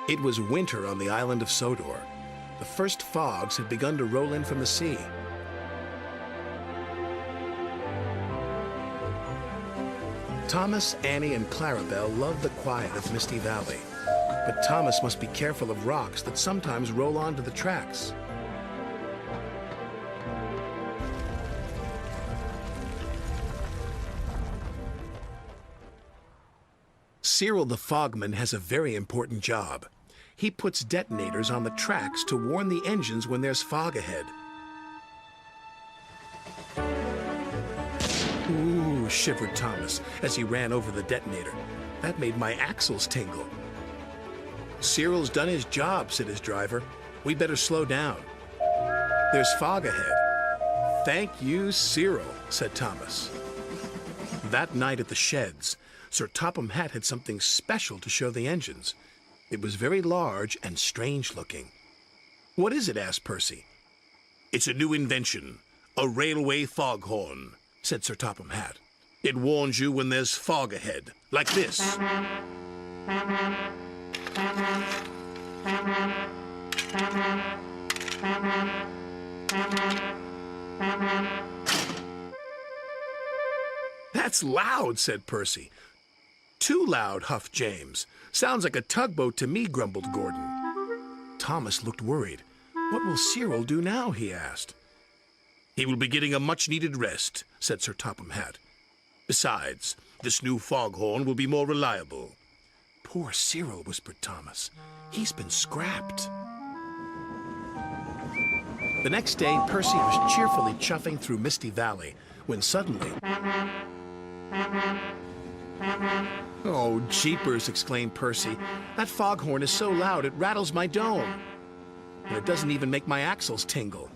It was winter on the island of Sodor. The first fogs had begun to roll in from the sea. Thomas, Annie, and Clarabelle loved the quiet of Misty Valley. But Thomas must be careful of rocks that sometimes roll onto the tracks. Cyril the Fogman has a very important job. He puts detonators on the tracks to warn the engines when there's fog ahead. Ooh, shivered Thomas as he ran over the detonator. That made my axles tingle. Cyril's done his job, said his driver. We better slow down. There's fog ahead. Thank you, Cyril, said Thomas. That night at the sheds, Sir Topham Hatt had something special to show the engines. It was very large and strange looking. What is it? Asked Percy. It's a new invention, a railway foghorn, said Sir Topham Hatt. It warns you when there's fog ahead, like this. That's loud, said Percy. Too loud, huffed James. Sounds like a tugboat to me, grumbled Gordon. Thomas looked worried. What will Cyril do now? He asked. He will be getting a much-needed rest, said Sir Topham Hatt. Besides, this new foghorn will be more reliable. Poor Cyril, whispered Thomas. He's been scrapped. The next day, Percy was cheerfully chuffing through Misty Valley when suddenly... Oh, jeepers, exclaimed Percy. That foghorn is so loud it rattles my dome. And it doesn't even make my axles tingle.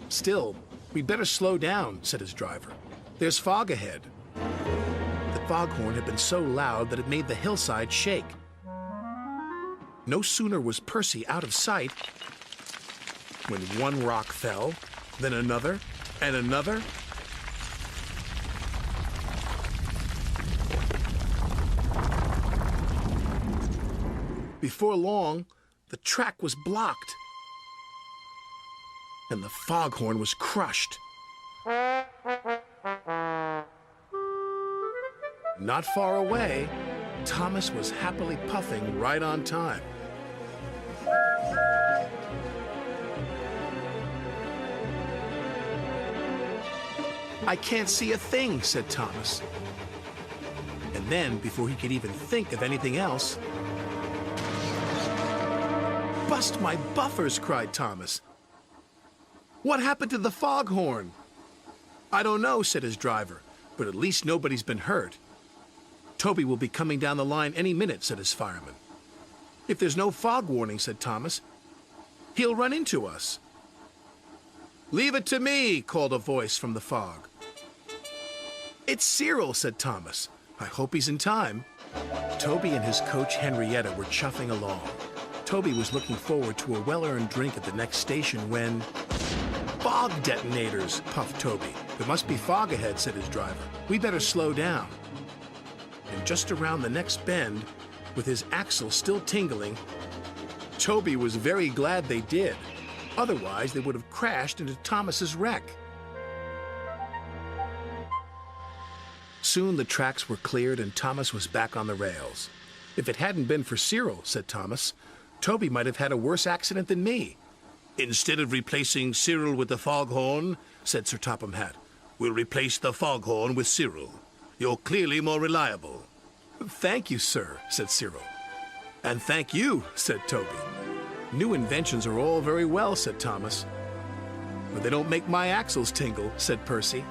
Still, we'd better slow down, said his driver. There's fog ahead. The foghorn had been so loud that it made the hillside shake. No sooner was Percy out of sight when one rock fell, then another, and another. Before long, the track was blocked, and the foghorn was crushed. Not far away, Thomas was happily puffing right on time. I can't see a thing, said Thomas. And then, before he could even think of anything else, bust my buffers, cried Thomas. What happened to the foghorn? I don't know, said his driver, but at least nobody's been hurt. Toby will be coming down the line any minute, said his fireman. If there's no fog warning, said Thomas, he'll run into us. Leave it to me, called a voice from the fog. It's Cyril, said Thomas. I hope he's in time. Toby and his coach Henrietta were chuffing along. Toby was looking forward to a well-earned drink at the next station when... Fog detonators, puffed Toby. There must be fog ahead, said his driver. We better slow down. And just around the next bend, with his axle still tingling, Toby was very glad they did. Otherwise, they would have crashed into Thomas's wreck. Soon the tracks were cleared and Thomas was back on the rails. If it hadn't been for Cyril, said Thomas, Toby might have had a worse accident than me. Instead of replacing Cyril with the foghorn, said Sir Topham Hatt, we'll replace the foghorn with Cyril. You're clearly more reliable. Thank you, sir, said Cyril. And thank you, said Toby. New inventions are all very well, said Thomas. But they don't make my axles tingle, said Percy.